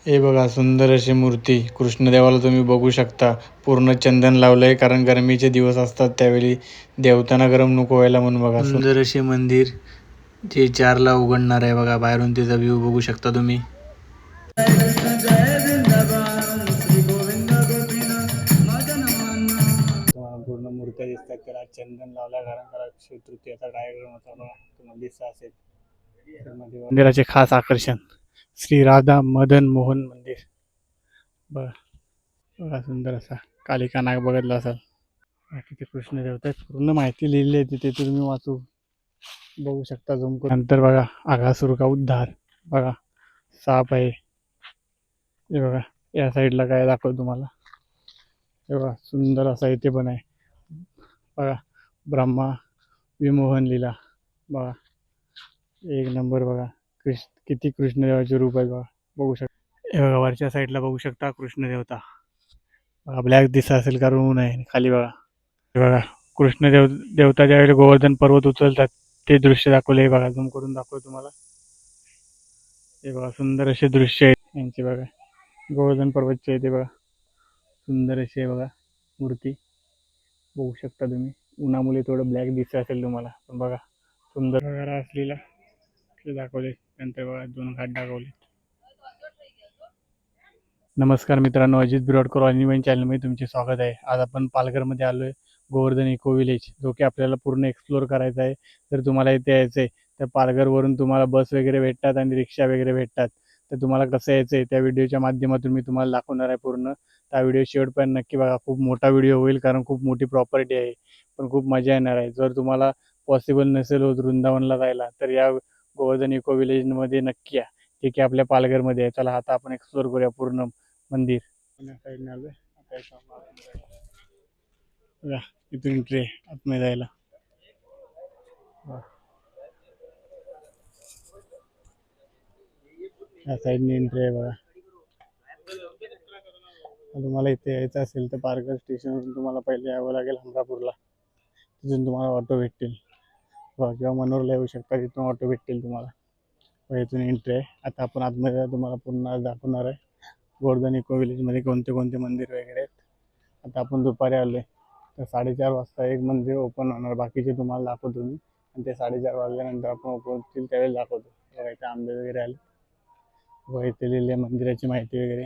हे बघा सुंदर अशी मूर्ती कृष्णदेवाला तुम्ही बघू शकता. पूर्ण चंदन लावलंय कारण गरमीचे दिवस असतात त्यावेळी देवतांना गरम नको व्हायला म्हणून बघा. सुंदर असे मंदिर जे 4ला उघडणार आहे बघा. बाहेरून तिचा व्ह्यू बघू शकता तुम्ही. पूर्ण मूर्त्या दिसतात. त्याला चंदन लावल्या कारण त्याला तृतीयाचा डायग्राम होता बघा. तुम्हाला दिसत असेल. मंदिराचे खास आकर्षण श्री राधा मदन मोहन मंदिर बघा. बघा सुंदर असा कालिका नाग बघितला असाल. तिथे कृष्ण देवता पूर्ण माहिती लिहिली आहे तिथे तुम्ही वाचू बघू शकता. झूम करून नंतर बघा आघासुर का उद्धार बघा. साप आहे हे बघा. या साईडला काय दाखव तुम्हाला. हे बघा सुंदर असा इथे पण आहे बघा. ब्रह्मा विमोहन लीला बघा. एक नंबर बघा. किती कृष्णदेवाचे रूप आहे बघा. बघू शकता. हे बघा वरच्या साईडला बघू शकता कृष्ण देवता बघा. ब्लॅक दिसत असेल कारण ऊन आहे. खाली बघा. हे बघा देवता ज्यावेळेला गोवर्धन पर्वत उचलतात ते दृश्य दाखवले बघा. झूम करून दाखवतो तुम्हाला. हे बघा सुंदर असे दृश्य आहेत यांचे बघा. गोवर्धन पर्वतचे आहे ते बघा. सुंदर असे बघा मूर्ती बघू शकता तुम्ही. उन्हामुळे थोडं ब्लॅक दिसत असेल तुम्हाला पण बघा सुंदर वगैरे असलेला ते दाखवले. नंतर बघा 2 घाट दाखवले. नमस्कार मित्रांनो, अजित बिरोडकर ऑल चॅनलमध्ये तुमचे स्वागत आहे. आज आपण पालघरमध्ये आलो आहे. गोवर्धन इको विलेज जो की आपल्याला पूर्ण एक्सप्लोअर करायचा आहे. तर तुम्हाला इथे यायचं आहे तर पालघरवरून तुम्हाला बस वगैरे भेटतात आणि रिक्षा वगैरे भेटतात. तर तुम्हाला कसं यायचं आहे त्या व्हिडिओच्या माध्यमातून मी तुम्हाला दाखवणार आहे पूर्ण. त्या व्हिडिओ शेवटपर्यंत नक्की बघा. खूप मोठा व्हिडिओ होईल कारण खूप मोठी प्रॉपर्टी आहे पण खूप मजा येणार आहे. जर तुम्हाला पॉसिबल नसेल होत वृंदावनला जायला तर या गोवर्धन इको विलेजमध्ये नक्की या. जे की आपल्या पालघरमध्ये आहे. चला आता आपण एक्सप्लोअर करूया पूर्ण मंदिर. साईडने आलोय बघा. इथून एंट्री आहे आतमध्ये जायला. या साईडने एंट्री आहे बघा. तुम्हाला इथे यायचं असेल तर पालघर स्टेशनवरून तुम्हाला पहिले यावं लागेल हमरापूरला. तिथून तुम्हाला ऑटो भेटतील किंवा मनोरला येऊ शकता. तिथून ऑटो भेटतील तुम्हाला. इथून एंट्री आहे. आता आपण आतमध्ये तुम्हाला पुन्हा दाखवणार आहे गोवर्धन इको विलेजमध्ये कोणते कोणते मंदिर वगैरे आहेत. आता आपण दुपारी आलो आहे तर 4:30 वाजता एक मंदिर ओपन होणार. बाकीचे तुम्हाला दाखवतो मी आणि ते 4:30 वाजल्यानंतर आपण ओपन होतील त्यावेळेस दाखवतो. बघा इथे आंबे वगैरे आले व इथे लिहिले मंदिराची माहिती वगैरे.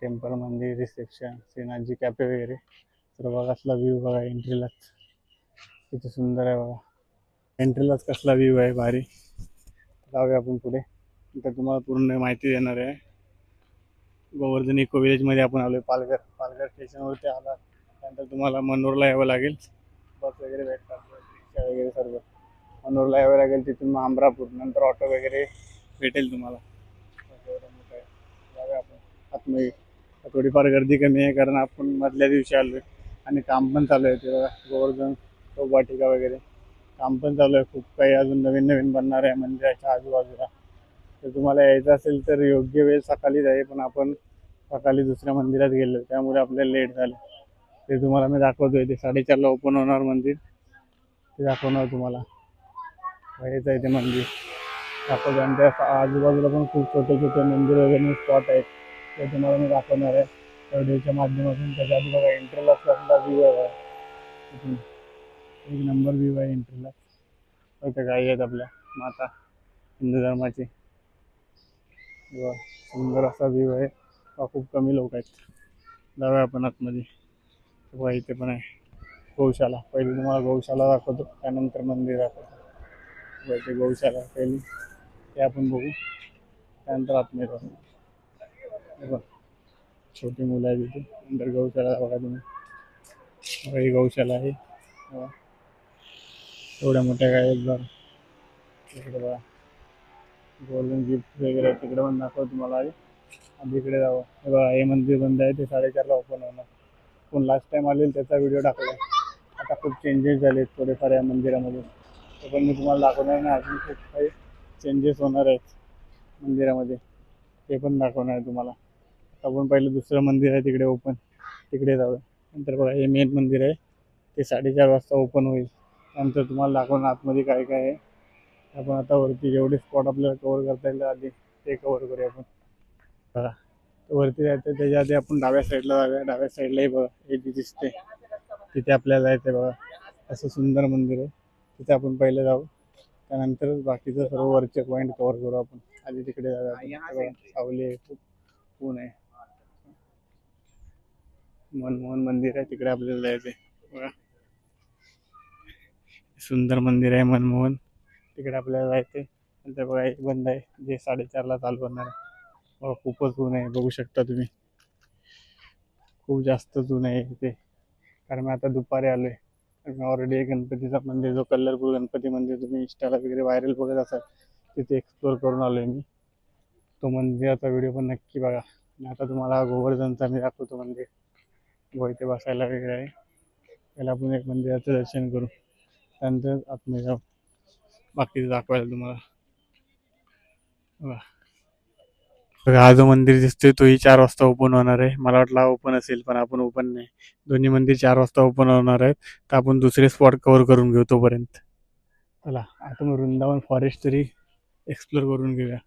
टेम्पल मंदिर रिसेप्शन श्रीनाथजी कॅफे वगैरे. तर बघा कसला व्ह्यू बघा एंट्रीलाच किती सुंदर आहे बघा. एंट्रीलाच कसला व्ह्यू आहे भारी. जाऊया आपण पुढे. तर तुम्हाला पूर्ण माहिती देणार आहे. गोवर्धन इको विलेजमध्ये आपण आलो आहे. पालघर स्टेशनवरती आला त्यानंतर तुम्हाला मनोरला यावं लागेल. बस वगैरे भेटतात रिक्षा वगैरे सर्व. मनोरला यावं लागेल. तिथून मग हमरापूर नंतर ऑटो वगैरे भेटेल तुम्हाला. जाऊया आपण आतमध्ये. थोडीफार गर्दी कमी आहे कारण आपण मधल्या दिवशी आलो आहे आणि काम पण चालू आहे. ते गोवर्धन वाटिका वगैरे काम पण चालू आहे. खूप काही अजून नवीन नवीन बनणार आहे मंदिराच्या आजूबाजूला. तर तुम्हाला यायचं असेल तर योग्य वेळ सकाळीच आहे पण आपण सकाळी दुसऱ्या मंदिरात गेलो त्यामुळे आपल्याला लेट झालं. ते तुम्हाला मी दाखवतोय. ते 4:30ला ओपन होणार मंदिर ते दाखवणार तुम्हाला. हेच आहे ते मंदिर दाखवतो. आणि त्या आजूबाजूला पण खूप छोटे छोटे मंदिर वगैरे स्पॉट आहेत ते तुम्हाला मी दाखवणार आहे व्हिडिओच्या माध्यमातून. त्याच्या आधी बघा एंट्रीला कसला व्ह्यू आहे. तिथून एक नंबर व्ह्यू आहे एंट्रीला. इथे गाई आहेत आपल्या माता हिंदू धर्माची. सुंदर असा व्ह्यू आहे. खूप कमी लोक आहेत. जाऊया आपण आतमध्ये. बघा इथे पण आहे गौशाला. पहिले तुम्हाला गौशाला दाखवतो त्यानंतर मंदिर दाखवतो. इथे गौशाला पहिली ते आपण बघू त्यानंतर आतमध्ये जाऊ. बघा छोटी मुलं आहे तिथे. नंतर गौशाला बघा तुम्ही. बघा ही गौशाला आहे. एवढ्या मोठ्या गाय आहेत बघा. तिकडे बघा गोल्डन गिफ्ट वगैरे तिकडे पण दाखवतो तुम्हाला. आधी इकडे जावं. हे बघा हे मंदिर बंद आहे. ते 4:30ला ओपन होणार. पण लास्ट टाइम आलेल त्याचा व्हिडिओ टाकला. आता खूप चेंजेस झाले थोडेफार या मंदिरामध्ये. ते पण मी तुम्हाला दाखवणार नाही. अजून खूप काही चेंजेस होणार आहेत मंदिरामध्ये ते पण दाखवणार आहे तुम्हाला. आपण पहिलं दुसरं मंदिर आहे तिकडे ओपन तिकडे जाऊया. नंतर बघा हे मेन मंदिर आहे ते 4:30 वाजता ओपन होईल. त्यानंतर तुम्हाला दाखवणार आतमध्ये काय काय आहे. आपण आता वरती जेवढे स्पॉट आपल्याला कव्हर करता येईल आधी ते कव्हर करूया आपण. बघा वरती जायचं त्याच्या आधी आपण डाव्या साईडला जाऊया. डाव्या साईडलाही बघा हे जे दिसते तिथे आपल्याला जायचं बघा. असं सुंदर मंदिर आहे. तिथे आपण पहिले जाऊ, त्यानंतरच बाकीचं सर्व वरचे पॉईंट कव्हर करू आपण. आधी तिकडे जाऊया. सावली आहे, खूप ऊन आहे. मनमोहन मंदिर आहे तिकडे आपल्याला जायचंय बघा. सुंदर मंदिर आहे मनमोहन, तिकडे आपल्याला जायचंय. नंतर बघा एक बंद आहे जे 4:30ला चालू होणार आहे. बघा खूपच ऊन आहे, बघू शकता तुम्ही. खूप जास्त ऊन आहे इथे, कारण मी आता दुपारी आलोय. मी ऑलरेडी गणपतीचा मंदिर, जो कलरफुल गणपती मंदिर तुम्ही इंस्टाला वगैरे व्हायरल बघत असाल, तिथे एक्सप्लोर करून आलोय मी. तो मंदिराचा व्हिडिओ पण नक्की बघा. आणि आता तुम्हाला गोवर्धनचा मी दाखवतो मंदिर. व इथे बसायला वगैरे आहे. पहिला आपण एक मंदिराचं दर्शन करू, त्यानंतर आतमध्ये जाऊ बाकीचं दाखवायला तुम्हाला. बघा हा जो मंदिर दिसतोय तोही 4 वाजता ओपन होणार आहे. मला वाटलं ओपन असेल, पण आपण ओपन नाही. दोन्ही मंदिर 4 वाजता ओपन होणार आहेत. तर आपण दुसरे स्पॉट कव्हर करून घेऊ तोपर्यंत. चला आता मग वृंदावन फॉरेस्ट तरी एक्सप्लोर करून घेऊया.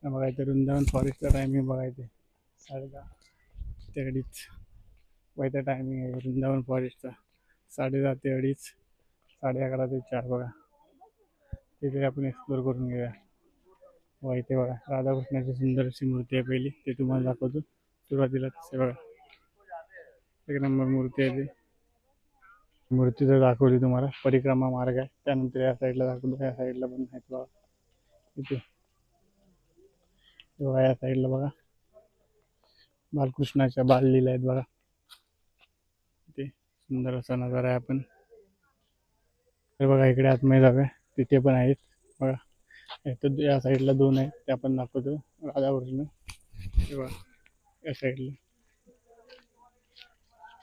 बघा इथे वृंदावन फॉरेस्टचा टायमिंग बघायचे 10:30 ते 2:30 वाजता टायमिंग आहे वृंदावन फॉरेस्टचा. 10:30 ते 2:30, 11:30 ते 4 बघा. तिथे आपण एक्सप्लोर करून घेऊया. व इथे बघा राधाकृष्णाची सुंदर अशी मूर्ती आहे पहिली, ते तुम्हाला दाखवतो. सुरुवातीला तसे बघा एक नंबर मूर्ती आहे ती. मूर्ती जर दाखवली तुम्हाला, परिक्रमा मार्ग आहे. त्यानंतर या साईडला दाखवतो, या साईडला पण आहेत बघा. इथे बघा या साईडला बघा बालकृष्णाच्या बाललीला आहेत बघा. इथे सुंदर असा नजारा आहे. आपण तर बघा इकडे आतमध्ये जाऊया, तिथे पण आहेत बघा. इथं या साईडला 2 आहेत, त्या पण दाखवतो. राधाकृष्ण बघा या साईडला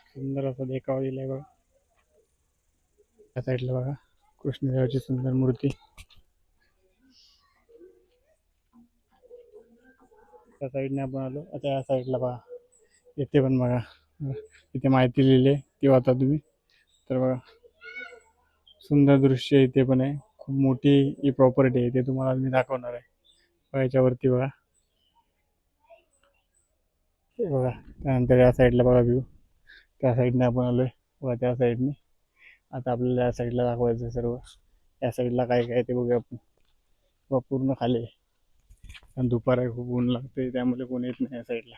सुंदर असा देखावा दिलाय बघा. या साईडला बघा कृष्णदेवाची सुंदर मूर्ती. त्या साईडने आपण आलो. आता या साईडला बघा, इथे पण बघा इथे माहिती लिहिली आहे ती वाचा तुम्ही. तर बघा सुंदर दृश्य इथे पण आहे. खूप मोठी ही प्रॉपर्टी आहे, ते तुम्हाला मी दाखवणार आहे. बघा याच्यावरती बघा, हे बघा. त्यानंतर या साईडला बघा व्ह्यू, त्या साईडने आपण आलोय बघा, त्या साईडने. आता आपल्याला या साईडला दाखवायचं सर्व. या साईडला काय काय ते बघूया आपण. बघा पूर्ण खाली आहे, आणि दुपार आहे, खूप ऊन लागते, त्यामुळे कोणी येत नाही या साईडला.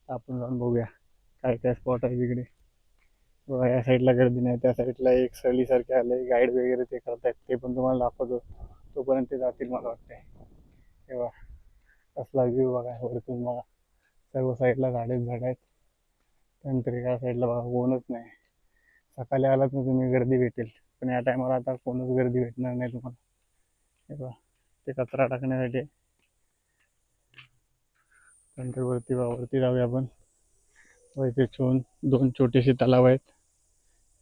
आपण जाऊन बघूया काय काय स्पॉट आहे तिकडे. बघा या साईडला गर्दी नाही. त्या साईडला एक सहलीसारखे आले गाईड वगैरे, ते करतायत, ते पण तुम्हाला दाखवतो. तोपर्यंत ते जातील मला वाटतंय. तेव्हा कसला व्ह्यू बघा वरतून बघा. सर्व साईडला झाडेच झाड आहेत. त्यानंतर या साईडला बघा कोणच नाही. सकाळी आलात ना तुम्ही गर्दी भेटेल, पण या टायमाला आता कोणच गर्दी भेटणार नाही तुम्हाला. हे बघा ते कचरा टाकण्यासाठी आहे. त्यानंतर वरती बघा, वरती जाऊया आपण. व इथे 2 छोटेसे तलाव आहेत.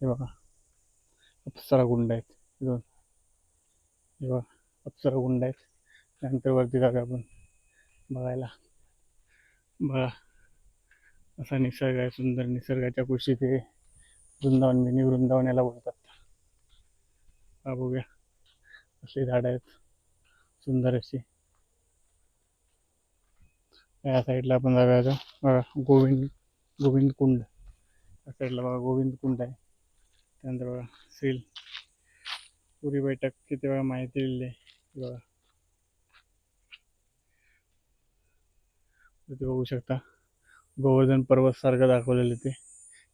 हे बघा अप्सरा कुंड आहेत 2. हे बघा अप्सरा कुंड आहेत. त्यानंतर वरती जाऊया आपण बघायला. बघा असा निसर्ग आहे सुंदर. निसर्गाच्या कुशीत हे वृंदावन, मिनी वृंदावन याला बोलतात. हा बघूया अशी झाड आहेत सुंदर अशी. या साईडला आपण जाऊया बघा गोविंद गोविंद कुंड. या साईडला बघा गोविंद कुंड आहे. त्यानंतर बघा श्री पुरी बैठक, तिथे बघा माहिती लिहिली आहे बघा. तिथे बघू शकता गोवर्धन पर्वत सारखं दाखवलेलं ते.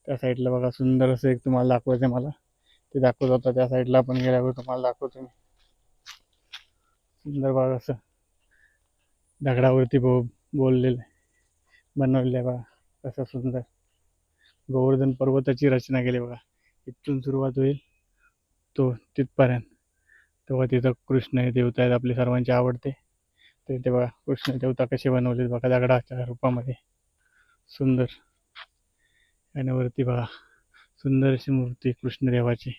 त्या साईडला बघा सुंदर असं एक तुम्हाला दाखवायचं मला, ते दाखवत होता. त्या साईडला आपण गेल्यावर तुम्हाला दाखवतो मी. सुंदर बघा असं दगडावरती बोललेलं बनवलेलं आहे बघा. कसं सुंदर गोवर्धन पर्वताची रचना केली बघा. इथून सुरुवात होईल तो तिथपर्यंत. तेव्हा तिथं कृष्ण हे देवता आहेत आपले सर्वांचे आवडते. तर ते बघा कृष्ण देवता कसे बनवलेत बघा दगडाच्या रूपामध्ये, सुंदर. आणि वरती बघा सुंदर अशी मूर्ती कृष्णदेवाची.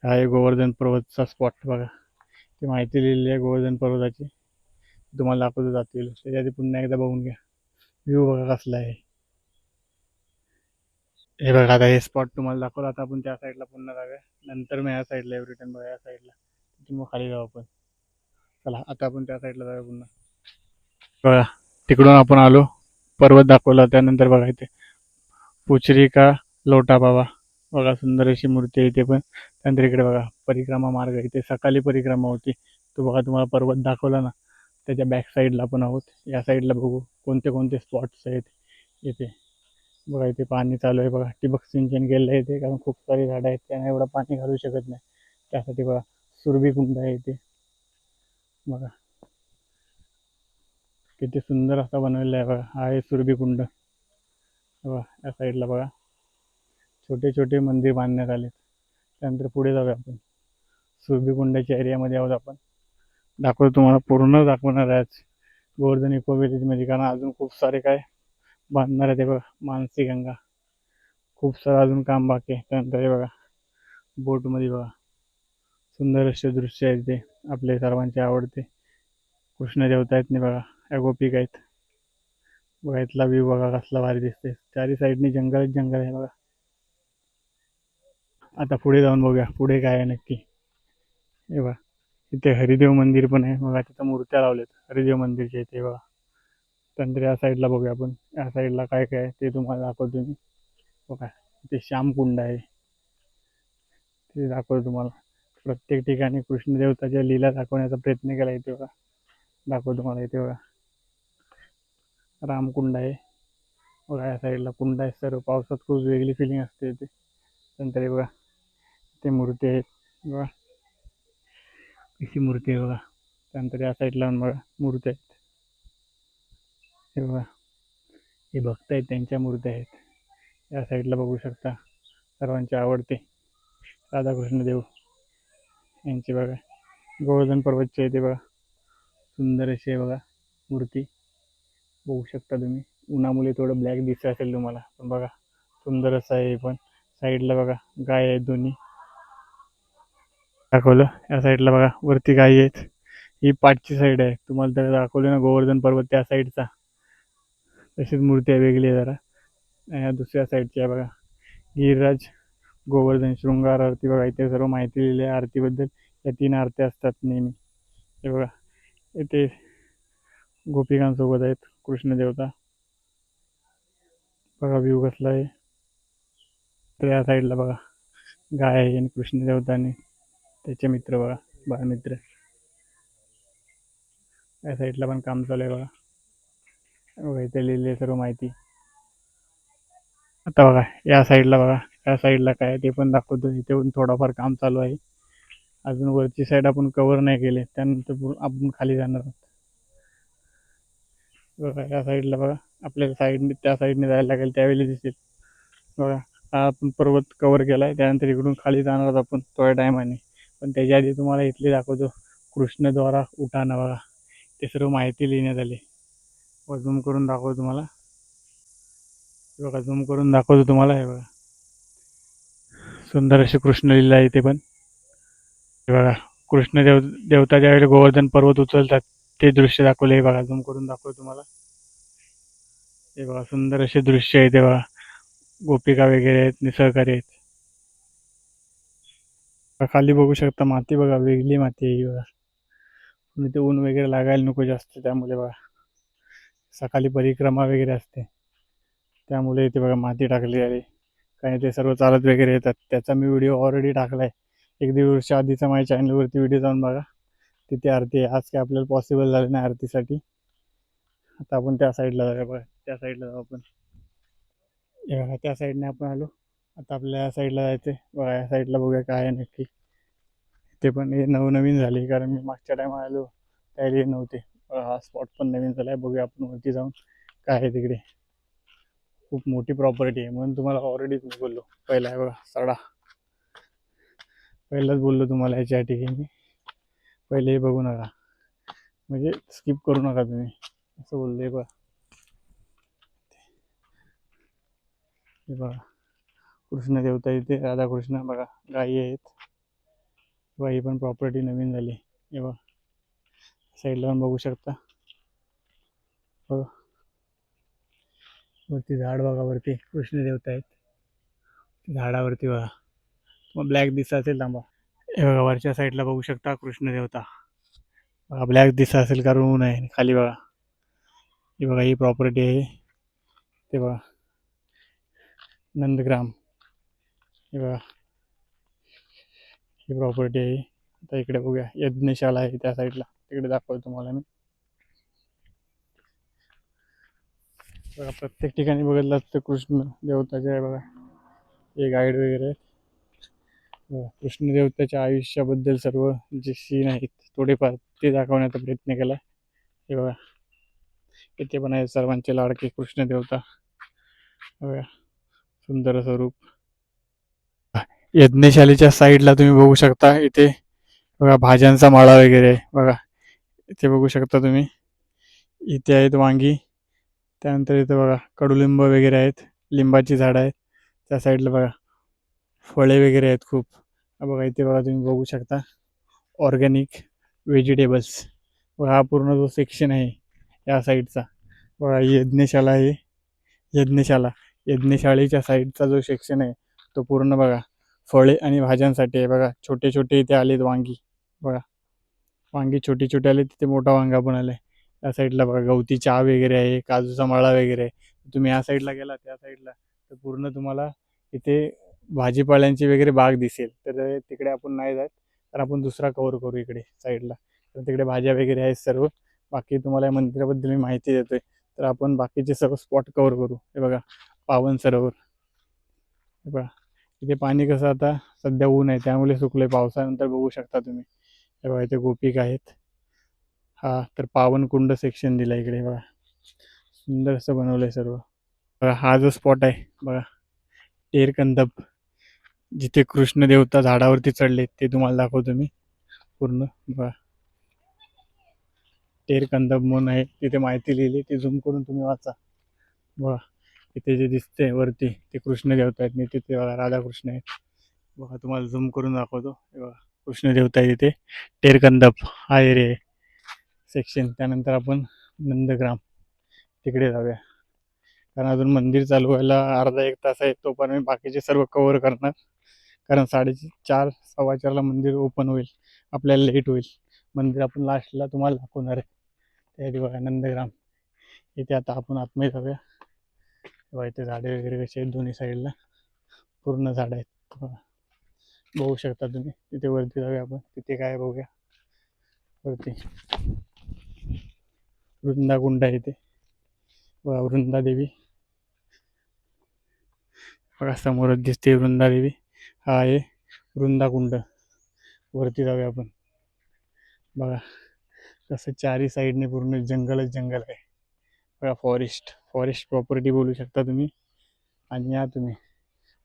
हा आहे गोवर्धन पर्वतचा स्पॉट बघा. ती माहिती लिहिलेली आहे गोवर्धन पर्वताची, तुम्हाला दाखवतो जातील. त्याच्या आधी पुन्हा एकदा बघून घ्या व्ह्यू बघा कसला आहे. हे बघा आता हे स्पॉट तुम्हाला दाखवलं. आता आपण त्या साईडला पुन्हा जाऊया. नंतर मग या साईडला रिटर्न बघा, या साईडला तिथून मग खाली जाऊ आपण. चला आता आपण त्या साईडला जाऊया पुन्हा. बघा तिकडून आपण आलो, पर्वत दाखवला. त्यानंतर बघा इथे पुचरी का लोटा बाबा, बघा सुंदर अशी मूर्ती आहे इथे पण. त्यानंतर इकडे बघा परिक्रमा मार्ग, इथे सकाळी परिक्रमा होती. तो बघा तुम्हाला पर्वत दाखवला ना, त्याच्या बॅक साईडला पण आहोत. या साईडला बघू कोणते कोणते स्पॉट्स आहेत इथे. बघा इथे पाणी चालू आहे, बघा ठिबक सिंचन केलेलं आहे इथे, कारण खूप सारी झाडं आहेत त्यांना एवढं पाणी घालू शकत नाही. त्यासाठी बघा सुरभी कुंड आहे इथे. बघा किती सुंदर असा बनवलेला आहे बघा, हा आहे सुरभी कुंड. बघा या साईडला बघा छोटे छोटे मंदिर बांधण्यात आले. त्यानंतर पुढे जाऊया आपण, सुरभी कुंडाच्या एरियामध्ये आहोत आपण. दाखवतो तुम्हाला, पूर्ण दाखवणार आहे आज गोवर्धन इको विलेजमध्ये, कारण अजून खूप सारे काय बांधणार आहे ते बघा. मानसी गंगा, खूप सारं अजून काम बाकी आहे. त्यानंतर हे बघा बोटमध्ये बघा सुंदर असे दृश्य आहेत ते आपले सर्वांचे आवडते कृष्ण देवता आहेत नाही बघा, या गोपिका आहेत. बघा इथला व्ह्यू बघा कसला भारी दिसते, चारी साईडनी जंगलच जंगल आहे बघा. आता पुढे जाऊन बघूया पुढे काय आहे नक्की. हे बघा इथे हरिदेव मंदिर पण आहे बघा, तिथं मूर्त्या लावल्यात हरिदेव मंदिरच्या इथे बघा. त्यानंतर या साईडला बघूया आपण, या साईडला काय काय आहे ते तुम्हाला दाखवतो मी. बघा इथे श्यामकुंड आहे, ते दाखवतो तुम्हाला. प्रत्येक ठिकाणी कृष्ण देवताच्या लीला दाखवण्याचा प्रयत्न केला इथे बघा. दाखवतो तुम्हाला इथे बघा रामकुंड आहे. बघा या साईडला कुंड आहे, सर्व पावसात खूप वेगळी फिलिंग असते इथे. नंतर हे बघा ते मूर्ती आहेत बघा, कशी मूर्ती आहे बघा. त्यानंतर या साईडला बघा मूर्ती आहेत, हे बघा हे भक्त आहेत त्यांच्या मूर्त्या आहेत. या साईडला बघू शकता सर्वांचे आवडते राधाकृष्ण देव यांची बघा गोवर्धन पर्वतचे आहे ते बघा. सुंदर अशी आहे बघा मूर्ती, बघू शकता तुम्ही. उन्हामुळे थोडं ब्लॅक दिसत असेल तुम्हाला, पण बघा सुंदर असं आहे. पण साईडला बघा गाय आहेत दोन्ही, दाखवलं. या साईडला बघा वरती गायी आहेत, ही पाठची साईड आहे. तुम्हाला तर दाखवलं ना गोवर्धन पर्वत त्या साईडचा, तशीच मूर्ती आहे, वेगळी आहे जरा. या दुसऱ्या साईडची आहे बघा गिरिराज गोवर्धन शृंगार आरती. बघा इथे सर्व माहिती लिहिली आहे आरतीबद्दल. या 3 आरत्या असतात नेहमी. हे बघा इथे गोपिकांसोबत आहेत कृष्ण देवता. बघा व्ह्यू कसला आहे. तर या साईडला बघा गाय आहे आणि कृष्ण देवताने त्याचे मित्र बघा बाळमित्र. या साईडला पण काम चालू आहे बघा. बघा इथे लिहिली सर्व माहिती. आता बघा या साईडला बघा, या साईडला काय ते पण दाखवतो. इथे पण थोडाफार काम चालू आहे, अजून वरची साईड आपण कव्हर नाही केले. त्यानंतर आपण खाली जाणार आहोत. बघा या साईडला बघा आपल्याला साईडने त्या साईडने जायला लागेल त्यावेळी दिसेल बघा. हा आपण पर्वत कव्हर केला आहे, त्यानंतर इकडून खाली जाणार आहोत आपण थोड्या टायमाने. पण त्याच्या आधी तुम्हाला इथले दाखवतो कृष्णद्वारा उठाणा बघा, ते सर्व माहिती लिहिण्यात आली. झूम करून दाखवतो तुम्हाला, बघा झूम करून दाखवतो तुम्हाला. हे बघा सुंदर अशी कृष्णलीला आहे इथे पण. हे बघा कृष्ण देवता ज्यावेळी गोवर्धन पर्वत उचलतात ते दृश्य दाखवले. हे बघा झूम करून दाखवतो तुम्हाला. हे बघा सुंदर असे दृश्य आहे ते बघा, गोपिका वगैरे आहेत, निसर्गकारी आहेत. खाली बघू शकता माती बघा, वेगळी माती आहे ही बघा. पण इथे ऊन वगैरे लागायला नको जास्त, त्यामुळे बघा सकाळी परिक्रमा वगैरे असते त्यामुळे इथे बघा माती टाकली आहे. काही ते सर्व चालत वगैरे येतात, त्याचा मी व्हिडिओ ऑलरेडी टाकला आहे 1-1.5 वर्ष आधीचा. माझ्या चॅनलवरती व्हिडिओ जाऊन बघा, तिथे आरती आहे. आज काय आपल्याला पॉसिबल झालं नाही आरतीसाठी. आता आपण त्या साईडला जाऊया बघा, त्या साईडला जाऊ आपण. हे बघा त्या साईडने आपण आलो, आता आपल्या या साईडला जायचं बघा. या साईडला बघूया काय आहे नक्की. ते पण हे नवनवीन झाले, कारण मी मागच्या टाइम आलो त्यावेळी नव्हते. हा स्पॉट पण नवीन झाला आहे, बघूया आपण वरती जाऊन काय आहे तिकडे. खूप मोठी प्रॉपर्टी आहे, म्हणून तुम्हाला ऑलरेडीच मी बोललो. पहिला आहे बघा सडा, पहिलाच बोललो तुम्हाला याच्या ठिकाणी पहिले हे बघू नका, म्हणजे स्किप करू नका तुम्ही, असं बोलले बघा. हे बघा कृष्ण देवता इथे, राधाकृष्ण बघा गायी आहेत. ही पण प्रॉपर्टी नवीन झाली. हे बघा साईडला पण बघू शकता बघा, वरती झाड बघा, वरती कृष्ण देवता आहेत झाडावरती बघा. मग ब्लॅक दिसत असेल थांबा. हे बघा वरच्या साईडला बघू शकता कृष्ण देवता बघा, ब्लॅक दिसत असेल कारण ऊन आहे. खाली बघा ही बघा ही प्रॉपर्टी आहे ते बघा नंदग्राम. हे बघा ही प्रॉपर्टी आहे. आता इकडे बघूया यज्ञशाला आहे त्या साईडला, तिकडे दाखवतो तुम्हाला मी. बघा प्रत्येक ठिकाणी बघितलं तर कृष्ण देवताचे आहे बघा हे गाईड वगैरे आहेत. कृष्ण देवताच्या आयुष्याबद्दल सर्व जे सीन आहेत थोडेफार ते दाखवण्याचा प्रयत्न केला. हे बघा इथे पण आहे सर्वांचे लाडके कृष्ण देवता. बघा सुंदर स्वरूप. यज्ञशालेच्या साईडला तुम्ही बघू शकता इथे बघा भाज्यांचा माळा वगैरे बघा इथे बघू शकता तुम्ही. इथे आहेत वांगी, त्यानंतर इथे बघा कडुलिंब वगैरे आहेत, लिंबाची झाडं आहेत त्या साईडला बघा. फळे वगैरे आहेत खूप. बघा इथे बघा तुम्ही बघू शकता ऑर्गॅनिक व्हेजिटेबल्स. बघा हा पूर्ण जो सेक्शन आहे या साईडचा बघा यज्ञशाला आहे. यज्ञशाला यज्ञशाळेच्या साईडचा जो सेक्शन आहे तो पूर्ण बघा फळे आणि भाज्यांसाठी आहे. बघा छोटे छोटे इथे आलेत वांगी. बघा वांगी छोटे छोटे आले, तिथे मोठा वांगा पण आलाय. त्या साईडला बघा गवती चहा वगैरे आहे, काजूचा मळा वगैरे आहे. तुम्ही या साईडला गेला त्या साईडला तर पूर्ण तुम्हाला इथे भाजीपाल्यांची वगैरे बाग दिसेल. तर तिकडे आपण नाही जात, तर आपण दुसरा कव्हर करू इकडे साईडला. तर तिकडे भाज्या वगैरे आहेत सर्व. बाकी तुम्हाला या मंदिराबद्दल मी माहिती देतोय, तर आपण बाकीचे सर्व स्पॉट कव्हर करू. हे बघा पावन सरोवर. हे बघा इथे पाणी कसं आता सध्या ऊन आहे त्यामुळे सुकलंय, पावसानंतर बघू शकता तुम्ही. हे बघा इथे गोपिका आहेत. हा तर पावन कुंड सेक्शन दिला इकडे बघा, सुंदर असं बनवलंय सर्व. बघा हा जो स्पॉट आहे बघा टेरकंदप, जिथे कृष्ण देवता झाडावरती चढले ते तुम्हाला दाखवतो मी पूर्ण. बघा टेरकंदप म्हणून आहे, तिथे माहिती लिहिली, ती झूम करून तुम्ही वाचा. बघा तिथे जे दिसते वरती ते कृष्ण देवता आहेत, मी तिथे बघा राधाकृष्ण आहेत. बघा तुम्हाला झूम करून दाखवतो. बघा कृष्ण देवता आहे तिथे. टेरकंदप हा एरिया सेक्शन. त्यानंतर आपण नंदग्राम तिकडे जाऊया, कारण अजून मंदिर चालू व्हायला अर्धा एक तास आहे. तोपर्यंत मी बाकीचे सर्व कव्हर करणार, कारण 4:30 4:15ला मंदिर ओपन होईल, आपल्याला लेट होईल. मंदिर आपण लास्टला तुम्हाला दाखवणार आहे. त्यासाठी बघा नंदग्राम इथे आता आपण आतमध्ये जाऊया. बघा इथे झाडे वगैरे कसे आहेत दोन्ही साईडला, पूर्ण झाडं आहेत. बघू शकता तुम्ही. तिथे वरती जाऊया आपण, तिथे काय बघूया. वरती वृंदाकुंड आहे इथे बघा, वृंदादेवी बघा समोरच दिसते वृंदादेवी. हा आहे वृंदाकुंड. वरती जाऊया आपण. बघा कसं चारी साईडने पूर्ण जंगलच जंगल आहे बघा. फॉरेस्ट प्रॉपर्टी बोलू शकता तुम्ही. आणि या तुम्ही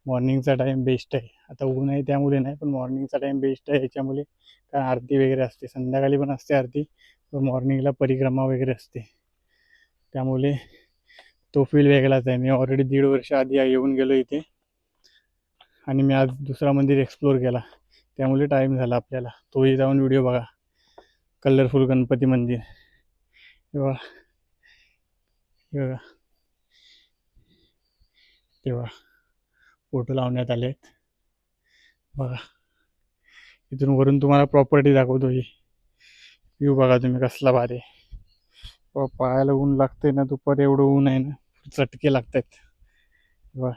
मॉर्निंगचा टाईम बेस्ट आहे. आता ऊन आहे त्यामुळे नाही, पण मॉर्निंगचा टाईम बेस्ट आहे याच्यामुळे, कारण आरती वगैरे असते, संध्याकाळी पण असते आरती, पण मॉर्निंगला परिक्रमा वगैरे असते, त्यामुळे तो फील वेगळाच आहे. मी ऑलरेडी 1.5 वर्ष आधी येऊन गेलो इथे, आणि मी आज दुसरा मंदिर एक्सप्लोअर केला, त्यामुळे टाईम झाला आपल्याला. तोही जाऊन व्हिडिओ बघा. कलरफुल गणपती मंदिर. तेव्हा बघा तेव्हा फोटो लावण्यात आले आहेत बघा. इथून वरून तुम्हाला प्रॉपर्टी दाखवतो. ही व्ह्यू बघा तुम्ही कसला भारी. पायाला ऊन लागते ना, दुपारी एवढं ऊन आहे ना, चटके लागत आहेत बघा.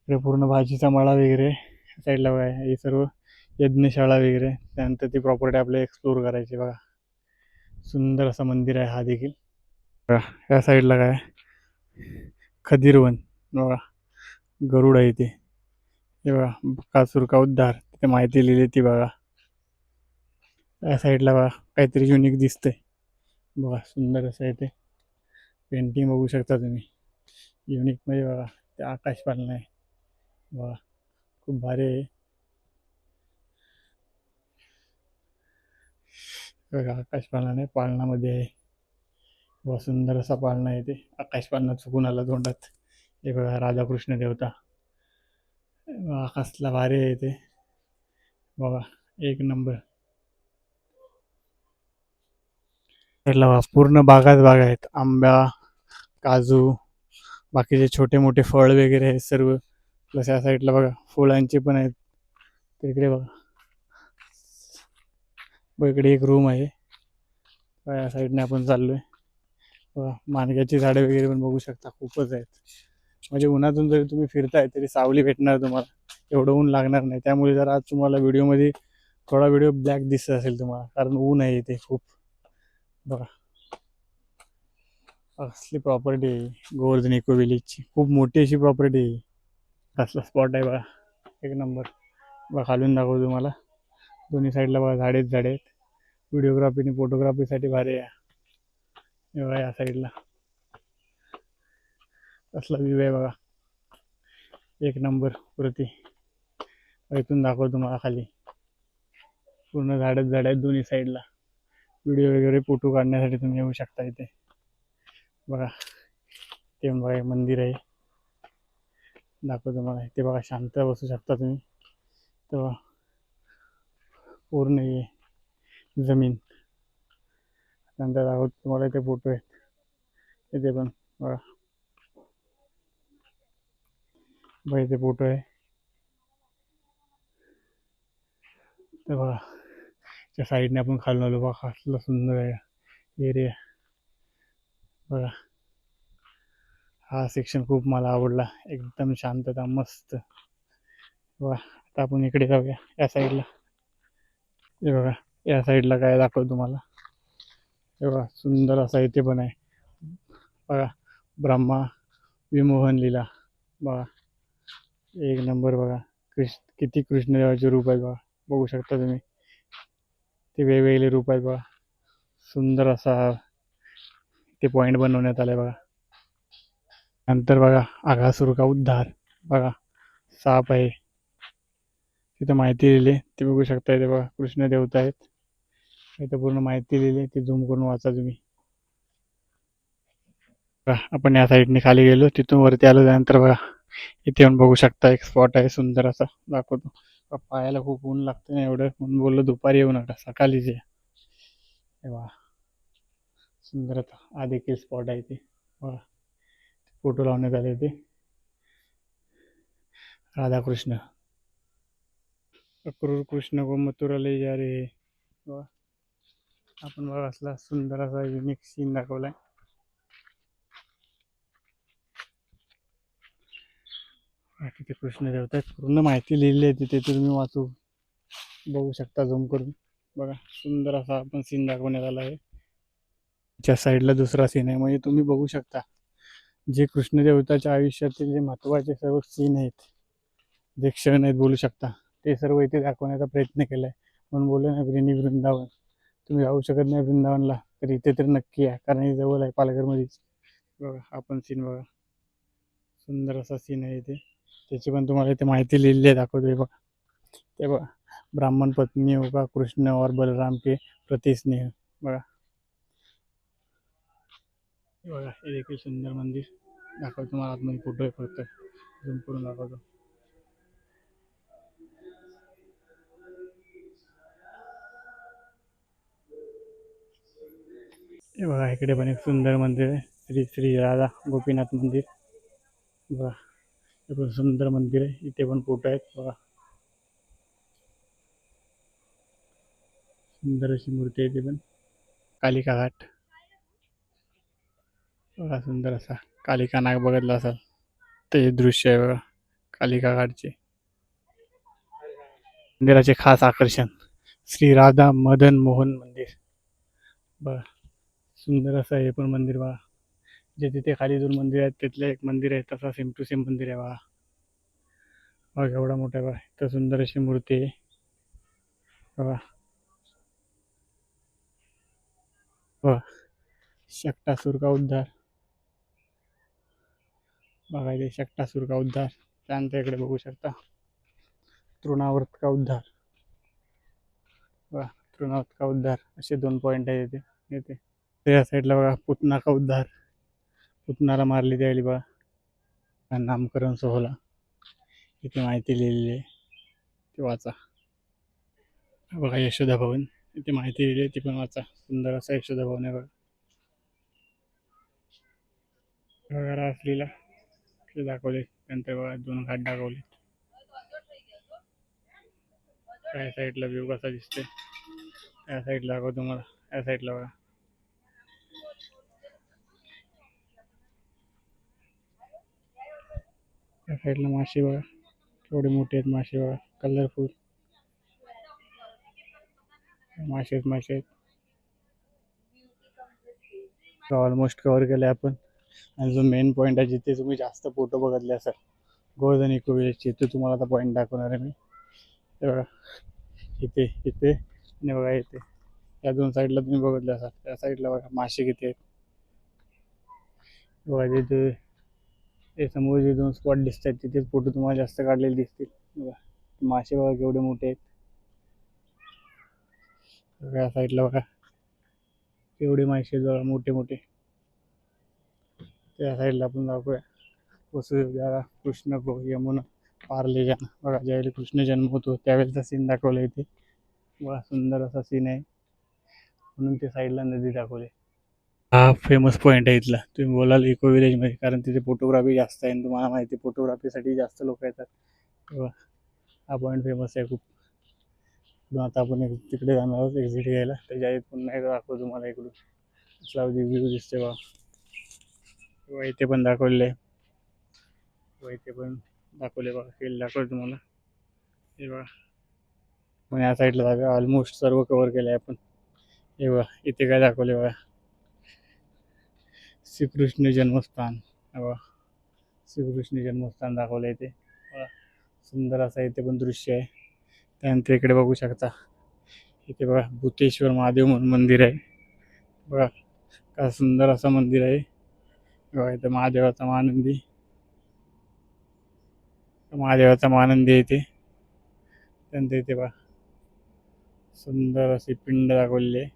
इकडे पूर्ण भाजीचा मळा वगैरे साईडला बघा, हे सर्व यज्ञशाळा वगैरे. त्यानंतर ती प्रॉपर्टी आपल्याला एक्सप्लोर करायची बघा. सुंदर असं मंदिर आहे हा देखील बघा. या साईडला काय खदीरवन बघा, गरुड आहे इथे. हे बघा कासूर का उद्धार, तिथे माहिती लिहिली ती बघा. या साईडला बघा काहीतरी युनिक दिसतंय बघा, सुंदर असं आहे ते पेंटिंग बघू शकता तुम्ही. युनिक मध्ये बघा ते आकाश पालना आहे बघा, खूप भारी आहे बघा. आकाश पालना नाही, पालनामध्ये आहे बघा. सुंदर असा पालना आहे ते. आकाश पालना चुकून आला तोंडात. हे बघा राधाकृष्ण देवता कसला भारी आहे ते बघा, एक नंबर. पूर्ण बागाच बाग आहेत, आंबा, काजू, बाकीचे छोटे मोठे फळ वगैरे आहेत सर्व. प्लस या साईडला बघा फुलांचे पण आहेत. तिकडे बघा इकडे एक रूम आहे, या साईडने आपण चाललोय. माणग्याची झाडे वगैरे पण बघू शकता, खूपच आहेत. म्हणजे उन्हातून जरी तुम्ही फिरताय तरी सावली भेटणार तुम्हाला, एवढं ऊन लागणार नाही. त्यामुळे जर आज तुम्हाला व्हिडिओमध्ये थोडा व्हिडिओ ब्लॅक दिसत असेल तुम्हाला, कारण ऊन आहे इथे खूप. बघा असली प्रॉपर्टी आहे गोवर्धन इको विलेजची, खूप मोठी अशी प्रॉपर्टी आहे. असला स्पॉट आहे बघा, एक नंबर. बघा खालून दाखवतो तुम्हाला, दोन्ही साईडला बघा झाडेच झाडे आहेत. व्हिडिओग्राफी आणि फोटोग्राफीसाठी भारी आहे. हे बघा या साईडला असला व्ह्यू आहे बघा, एक नंबर वरती. इथून दाखवतो तुम्हाला खाली पूर्ण झाडच झाड आहेत दोन्ही साईडला. व्हिडिओ वगैरे फोटो काढण्यासाठी तुम्ही येऊ शकता इथे. बघा ते बघा हे मंदिर आहे, दाखवतो तुम्हाला. इथे बघा शांत बसू शकता तुम्ही. तेव्हा पूर्ण हे जमीन. नंतर दाखवतो तुम्हाला, इथे फोटो आहेत इथे पण. बघा बघा इथे फोटो आहे. तर बघा त्या साईडने आपण खालून आलो. बघा कसलं सुंदर आहे एरिया. बघा हा सेक्शन खूप मला आवडला, एकदम शांतता मस्त. बघा आता आपण इकडे जाऊया या साईडला. हे बघा या साईडला काय दाखवतो तुम्हाला. हे बघा सुंदर असा इथे पण आहे बघा, ब्रह्मा विमोहन लीला. बघा एक नंबर. बघा किती कृष्णदेवाचे रूप आहे बघा, बघू शकता तुम्ही. ते वेगवेगळे रूप आहेत बघा. सुंदर असा ते पॉइंट बनवण्यात आलाय बघा. नंतर बघा आघासुर का उद्धार. बघा साप आहे तिथं, माहिती लिहिली ते बघू शकता. इथे बघा कृष्ण देवता आहेत, इथं पूर्ण माहिती लिहिली, ती झूम करून वाचा तुम्ही. बघा आपण या साईडने खाली गेलो, तिथून वरती आलो. त्यानंतर बघा इथे येऊन बघू शकता एक स्पॉट आहे सुंदर असा, दाखवतो. पायाला खूप ऊन लागतं ना एवढं, म्हणून बोललो दुपारी येऊ नका, सकाळीच या. बघा सुंदर हा देखील स्पॉट आहे ते. बघा फोटो लावण्यात आले ते राधाकृष्ण. अक्रूर कृष्ण को मथुरा ले जा रे. बघा आपण बघा असला सुंदर असा युनिक सीन दाखवलाय. तिथे कृष्ण देवता आहेत, पूर्ण माहिती लिहिली आहे तिथे, तुम्ही वाचू बघू शकता झूम करून. बघा सुंदर असा आपण सीन दाखवण्यात आला आहे. त्या साईडला दुसरा सीन आहे, म्हणजे तुम्ही बघू शकता जे कृष्ण देवताच्या आयुष्यातील जे महत्त्वाचे सर्व सीन आहेत, जे क्षण आहेत बोलू शकता, ते सर्व इथे दाखवण्याचा प्रयत्न केला आहे. म्हणून बोललो ना वृंदावन. तुम्ही जाऊ शकत नाही वृंदावनला, तर इथे तर नक्की आहे, कारण हे जवळ आहे पालघरमध्येच. बघा आपण सीन बघा, सुंदर असा सीन आहे इथे. त्याची पण तुम्हाला इथे माहिती लिहिली आहे, दाखवतोय बघा. ते बघा ब्राह्मण पत्नी होगा कृष्ण और बलराम के प्रति स्नेह. बघा बघा हे देखील सुंदर मंदिर दाखवतो तुम्हाला. आतमध्ये फोटो आहे, फक्त झूम करून दाखवतो. हे बघा इकडे पण एक सुंदर मंदिर आहे, श्री श्री राधा गोपीनाथ मंदिर. बघा हे पण सुंदर मंदिर आहे, इथे पण फोटो आहेत बघा. सुंदर अशी मूर्ती आहे इथे पण. कालिका घाट. बघा सुंदर असा कालिका नाग बघितला असाल ते दृश्य आहे बघा, कालिका घाटचे. मंदिराचे खास आकर्षण श्री राधा मदन मोहन मंदिर. बघा सुंदर असं हे पण मंदिर बघा. जे तिथे खाली दोन मंदिर आहेत तिथलं एक मंदिर आहे, तसा सेम टू सेम मंदिर आहे बघा. बघा एवढा मोठा बघा, तर सुंदर अशी मूर्ती आहे बघा. बघा शक्टासूर का उद्धार. बघा इथे शक्टासूर का उद्धार. त्यानंतर इकडे बघू शकता तृणावर्त का उद्धार. बघा तृणावर्त का उद्धार, असे दोन पॉईंट आहे इथे. इथे त्या साईडला बघा पुतना का उद्धार, पुतनाला मारली त्यावेळी बघा. नामकरण सोहळा इथे माहिती लिहिलेली आहे, ते वाचा. बघा यशोदा भवन, इथे माहिती लिहिली आहे, ती पण वाचा. सुंदर असा यशोदा भवन आहे बघा. बघा रासलीला ते दाखवले. नंतर बघा दोन घाट दाखवले. त्या साईडला व्ह्यू कसा दिसतोय, त्या साईडला दाखवतो तुम्हाला. या साईडला बघा त्या साईडला मासे बघा, केवढे मोठे आहेत मासे बघा, कलरफुल मासे आहेत. ऑलमोस्ट कव्हर केले आपण. आणि जो मेन पॉईंट आहे जिथे तुम्ही जास्त फोटो बघितले असाल, गोल्डन इको विलेजचे, ते तुम्हाला आता पॉईंट दाखवणार आहे मी. हे बघा इथे इथे आणि बघा इथे, या दोन साईडला तुम्ही बघितले असाल, त्या साईडला बघा मासे किती आहेत बघा. तिथे ते समोर जे दोन स्पॉट दिसत आहेत तिथेच फोटो तुम्हाला जास्त काढलेले दिसतील बघा. मासे बघा केवढे मोठे आहेत. या साईडला बघा केवढे मासे बघा, मोठे मोठे. त्या साईडला आपण दाखवूया वसुदेवधारा, कृष्ण गो, यमुना पारले जन बघा. ज्यावेळी कृष्ण जन्म होतो त्यावेळेचा सीन दाखवला इथे बघा. सुंदर असा सीन आहे, म्हणून ते साईडला नदी दाखवली. हा फेमस पॉईंट आहे इथला. तुम्ही बोलाल इको विलेजमध्ये, कारण तिथे फोटोग्राफी जास्त आहे. तुम्हाला माहिती आहे फोटोग्राफीसाठी जास्त लोक येतात तेव्हा हा पॉईंट फेमस आहे खूप. आता आपण तिकडे जाणार आहोत एक्झिट घ्यायला. त्याच्या आधी पुन्हा एकदा दाखवतो तुम्हाला इकडून कसला व्ह्यू दिसते बघा. किंवा इथे पण दाखवलेलं आहे, किंवा इथे पण दाखवले बघा. फील दाखवलं तुम्हाला हे बघा. पण या साईडला जागा ऑलमोस्ट सर्व कव्हर केलं आहे आपण. हे बघा इथे काय दाखवले बघा, श्रीकृष्ण जन्मस्थान. बघा श्रीकृष्ण जन्मस्थान दाखवलं इथे बघा. सुंदर असं इथे पण दृश्य आहे. त्यानंतर इकडे बघू शकता, इथे बघा भूतेश्वर महादेव म्हणून मंदिर आहे बघा. का सुंदर असं मंदिर आहे बघा. इथे महादेवाचा महानंदी आहे इथे. त्यानंतर इथे बघा सुंदर अशी पिंड दाखवलेली आहे.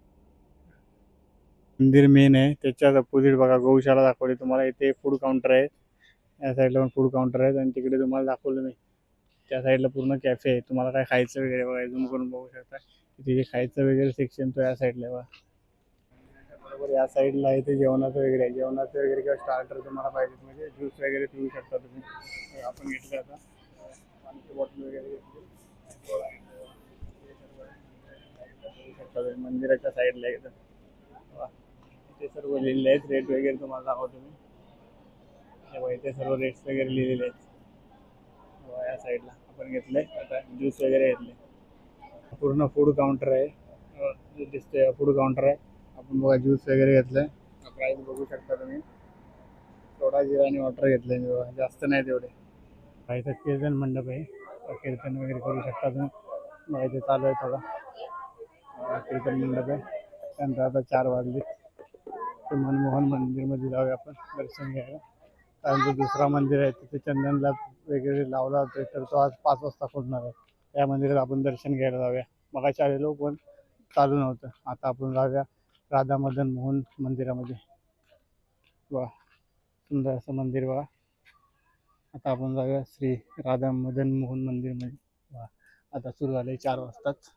मंदिर मेन आहे, त्याच्याच अपोजिट बघा गौशाला दाखवली तुम्हाला. इथे फूड काउंटर आहे, या साईडला पण फूड काउंटर आहेत. आणि तिकडे तुम्हाला दाखवलं मी त्या साईडला पूर्ण कॅफे आहे. तुम्हाला काय खायचं वगैरे बघा, झूम करून बघू शकता. तिथे खायचं वगैरे सेक्शन तो या साईडला आहे बघा. बरोबर या साईडला इथे जेवणाचं वगैरे आहे. जेवणाचं वगैरे किंवा स्टार्टर तुम्हाला पाहिजे म्हणजे ज्यूस वगैरे पिऊ शकता तुम्ही. आपण घेतलं आता पाण्याची बॉटल वगैरे घेतली. मंदिराच्या साईडला एकदम इथे सर्व लिहिलेले आहेत रेट वगैरे तुम्हाला दाखवतो मी. तेव्हा इथे सर्व रेट्स वगैरे लिहिलेले आहेत. या साईडला आपण घेतले आता ज्यूस वगैरे घेतले. पूर्ण फूड काउंटर आहे, दिसते फूड काउंटर आहे. आपण बघा ज्यूस वगैरे घेतलंय. प्राईस बघू शकता तुम्ही. सोडा जिरा आणि वॉटर घेतलंय मी बघा, जास्त नाही तेवढे. इथं कीर्तन मंडप आहे, कीर्तन वगैरे करू शकता तुम्ही बघा. इथे चालू आहे थोडा कीर्तन मंडप आहे. त्यानंतर आता 4 वाजले, ते मनमोहन मंदिरमध्ये जाऊया आपण दर्शन घ्यायला. त्यानंतर दुसरा मंदिर आहे तिथे चंदनला वगैरे लावला होता, तर तो आज 5 वाजता खोलणार आहे. त्या मंदिरात आपण दर्शन घ्यायला जाऊया. मगाशी आलेलो पण चालू नव्हतं. आता आपण जाऊया राधा मदन मोहन मंदिरामध्ये बघा. सुंदर असं मंदिर बघा. आता आपण जाऊया श्री राधा मदन मोहन मंदिरमध्ये बघा. आता सुरू झाले 4 वाजताच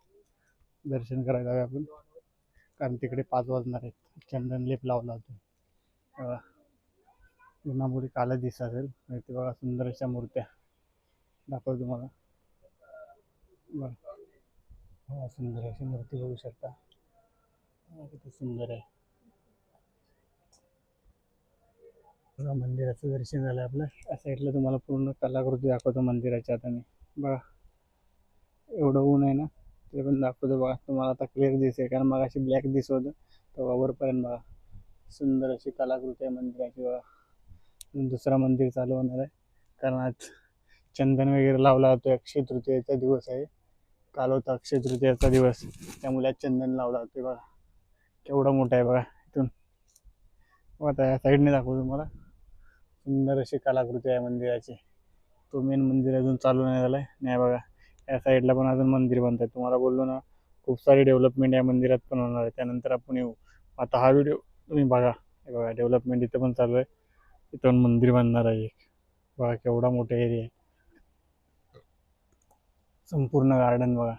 दर्शन करायला जाऊया आपण, कारण तिकडे 5 वाजणार आहेत. चंदन लेप लावला होता बघा. उन्हामुळे काला दिसत असेल. इथे बघा सुंदर अशा मूर्त्या दाखवतो तुम्हाला बघा. सुंदर अशी मूर्ती बघू शकता, किती सुंदर आहे. मंदिराचं दर्शन झालं आपलं. या साईडला तुम्हाला पूर्ण कलाकृती दाखवतो मंदिराच्या. आता मी बघा एवढं ऊन आहे ना, ते पण दाखवतो बघा तुम्हाला. आता क्लिअर दिसेल, कारण मग अशी ब्लॅक दिसत होतं तेव्हा वरपर्यंत बघा. सुंदर अशी कलाकृती आहे मंदिराची बघा. दुसरा मंदिर चालू होणार आहे, कारण आज चंदन वगैरे लावला होतो. अक्षय तृतीयेचा दिवस आहे, काल होता अक्षय तृतीयेचा दिवस, त्यामुळे आज चंदन लावला होते बघा. केवढा मोठा आहे बघा. इथून आता या साईडने दाखवतो तुम्हाला. सुंदर अशी कलाकृती आहे मंदिराची. तो मेन मंदिर अजून चालू नाही झालाय. नाही बघा या साईडला पण अजून मंदिर बनत आहे. तुम्हाला बोललो ना, खूप सारी डेव्हलपमेंट या मंदिरात पण होणार आहे. त्यानंतर आपण येऊ. आता हा व्हिडिओ तुम्ही बघा. हे बघा डेव्हलपमेंट इथं पण चालू आहे. इथं मंदिर बनणार आहे एक बघा. केवढा मोठा एरिया आहे, संपूर्ण गार्डन बघा.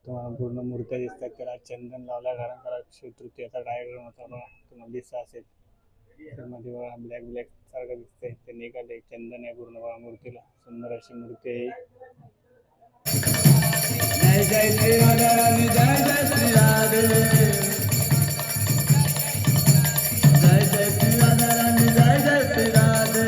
तुम्हाला पूर्ण मूर्त्या दिसतात. त्याला चंदन लावल्या, कारण त्याला अक्षय तृतीयेचा डायग्राम होता बघा. तुम्हाला दिसत असेल त्यामध्ये बघा. ब्लॅक सारखं दिसतंय, ते निघाले चंदन आहे पूर्ण बघा मूर्तीला. सुंदर अशी मूर्ती आहे. जय जय श्री राधे, जय जय श्री राधे, जय जय श्री राधे, जय जय श्री राधे.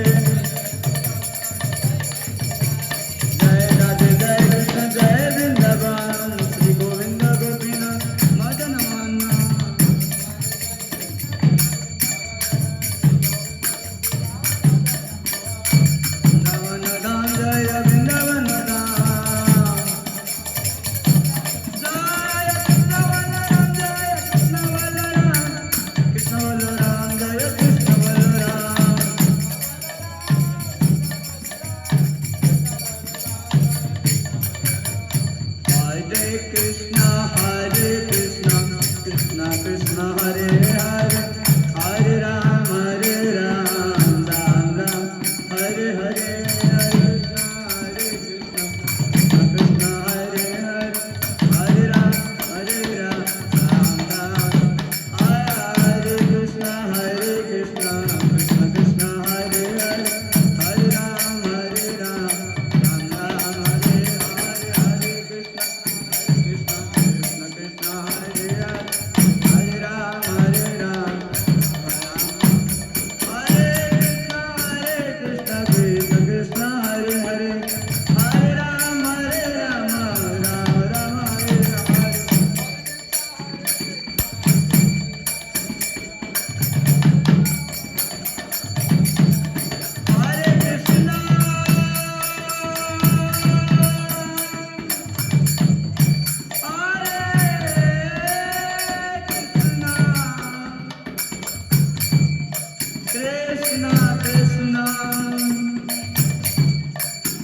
कृष्ण कृष्ण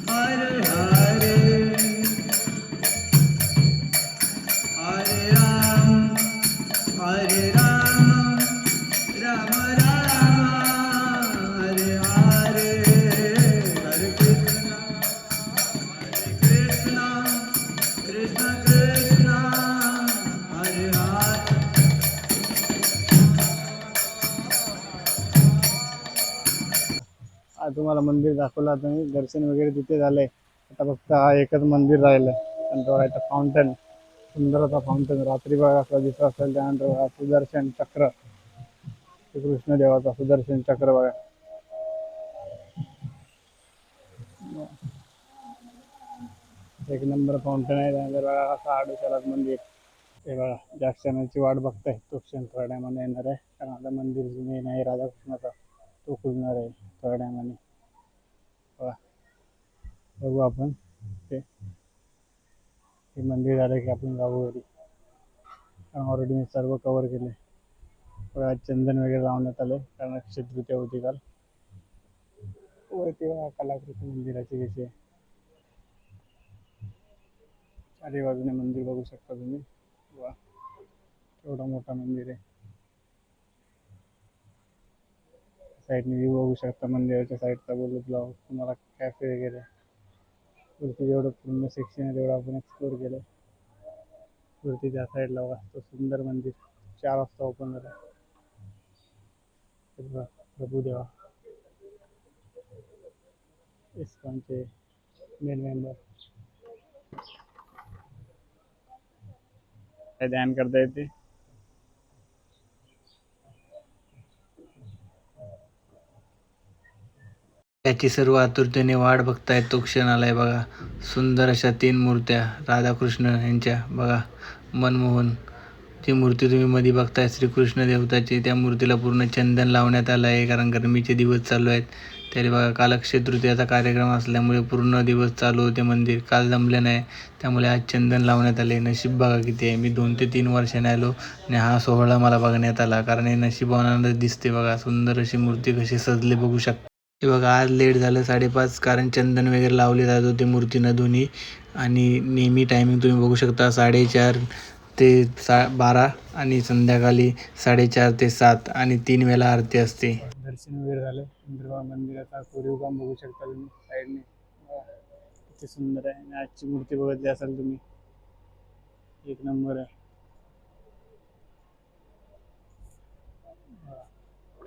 हरे हरे हरे राम राम राम हरे हरे हरे कृष्ण कृष्ण कृष्ण कृष्ण हरे हरे. तुम्हाला मंदिर दाखवलं आता मी, दर्शन वगैरे तिथे झालंय. आता फक्त हा एकच मंदिर राहिलं आणि तो आहे फाउंटन, सुंदर असा फाउंटन. रात्री बघा असं दिसत असेल. त्यानंतर बघा सुदर्शन चक्र, श्रीकृष्ण देवाचा सुदर्शन चक्र बघा. एक नंबर फाउंटन आहे. त्यानंतर बघा असं आडोशाला मंदिर. हे बघा, ज्या क्षणाची वाट बघताय तो क्षण थोड्या टायमाने येणार आहे. कारण आता मंदिर जे मेन आहे राधाकृष्णाचा तो खुलणार आहे थोड्या टायमाने. बघा, बघू आपण ते मंदिर झालं की आपण जाऊ घरी. कारण ऑलरेडी मी सर्व कव्हर केले. बघा, चंदन वगैरे लावण्यात आले कारण अक्षय तृतीया होती काल. वरती बघा कलाकृती मंदिराची कशी आहे. चारी बाजूने मंदिर बघू शकता तुम्ही. वा, एवढा मोठा मंदिर आहे. साईडने व्ह्यू बघू शकता मंदिराच्या साईडचा. बोलत ब्लॉग तुम्हाला कॅफे वगैरे वरती जेवढं पूर्ण सेक्शन आहे तेवढं आपण एक्सप्लोर केलं. वरती त्या साईडला बघा तो सुंदर मंदिर 4 वाजता ओपन झालं. प्रभुदेवा इस्कॉनचे मेन मेंबर ध्यान करता येते. त्याची सर्व आतुरतेने वाट बघतायत तो क्षण आलाय बघा. सुंदर अशा 3 मूर्त्या राधाकृष्ण यांच्या बघा. मनमोहन जी मूर्ती तुम्ही मध्ये बघताय श्रीकृष्ण देवताची, त्या मूर्तीला पूर्ण चंदन लावण्यात आलं आहे. कारण गरमीचे दिवस चालू आहेत. तरी बघा, काल अक्षय तृतीयाचा कार्यक्रम असल्यामुळे पूर्ण दिवस चालू होते मंदिर. काल जमले नाही, त्यामुळे आज चंदन लावण्यात आले. नशीब बघा किती आहे, मी 2 ते 3 वर्षाने आलो आणि हा सोहळा मला बघण्यात आला. कारण हे नशिबानंच दिसते बघा. सुंदर अशी मूर्ती कशी सजली बघू शकता. हे बघा, आज लेट झालं 5:30 कारण चंदन वगैरे लावले जात होते मूर्तींना दोन्ही. आणि नेहमी टायमिंग तुम्ही बघू शकता 4:30 ते 12 आणि संध्याकाळी 4:30 ते 7 आणि 3 वेळा आरती असते. दर्शन वगैरे झालं. मंदिराचा कोरीव काम बघू शकता तुम्ही साईडने. किती सुंदर आहे. आणि आजची मूर्ती बघितली असाल तुम्ही, एक नंबर आहे.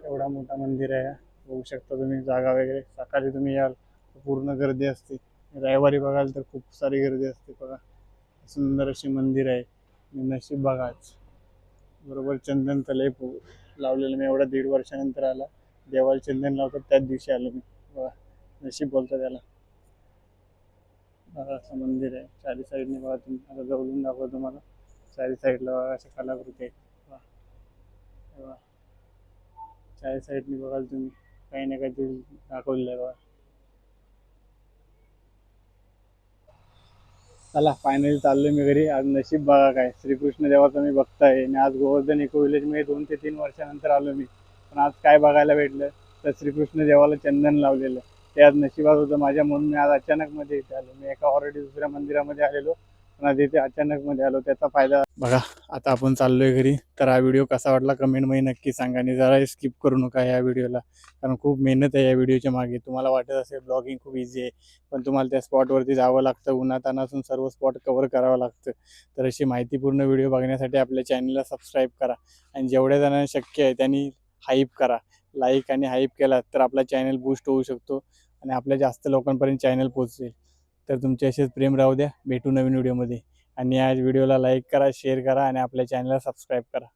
एवढा मोठा मंदिर आहे. बघू शकता तुम्ही. जागा वगैरे सकाळी तुम्ही याल तर पूर्ण गर्दी असते. रविवारी बघाल तर खूप सारी गर्दी असते. बघा, सुंदर अशी मंदिर आहे. नशीब बघाच. बरोबर चंदन तले लावलेलं मी एवढ्या 1.5 वर्षानंतर आला. देवाला चंदन लावतात त्याच दिवशी आलो मी. बघा, नशीब बोलतो त्याला. बघा, असं मंदिर आहे. चारी साईडने बघा तुम्ही. आता जवळून दाखवतो तुम्हाला. चारी साईडला बघा अशा कलाकृती आहेत. बघा, चारी साईडने बघाल तुम्ही काही ना काहीतरी दाखवलेलं आहे बघा. चला, फायनली चाललोय मी घरी. आज नशीब बघा काय, श्रीकृष्ण देवाचा मी बघताय. आणि आज गोवर्धन इको विलेज मध्ये 2 ते 3 वर्षानंतर आलो मी. पण आज काय बघायला भेटलं तर श्रीकृष्ण देवाला चंदन लावलेलं. ते आज नशिबात होतं माझ्या, म्हणून मी आज अचानक मध्ये इथे आलो. मी एका ऑलरेडी दुसऱ्या मंदिरामध्ये आलेलो, पण आज इथे अचानक मध्ये आलो. त्याचा फायदा बघा. आता आपण चाललोय घरी. तर हा व्हिडिओ कसा वाटला कमेंटमध्ये नक्की सांगा. आणि जरा स्किप करू नका या व्हिडिओला, कारण खूप मेहनत आहे या व्हिडिओच्या मागे. तुम्हाला वाटत असेल ब्लॉगिंग खूप इझी आहे, पण तुम्हाला त्या स्पॉटवरती जावं लागतं. उन्हातान्हातून सर्व स्पॉट कव्हर करावं लागतं. तर अशी माहितीपूर्ण व्हिडिओ बघण्यासाठी आपल्या चॅनलला सबस्क्राईब करा. आणि जेवढ्या जणांना शक्य आहे त्यांनी हाईप करा. लाईक आणि हाईप केला तर आपला चॅनल बूस्ट होऊ शकतो आणि आपल्या जास्त लोकांपर्यंत चॅनल पोहोचेल. तर तुमचे असेच प्रेम राहू द्या. भेटू नवीन व्हिडिओमध्ये. आणि या व्हिडिओला लाईक करा, शेअर करा आणि आपल्या चॅनलला सबस्क्राईब करा.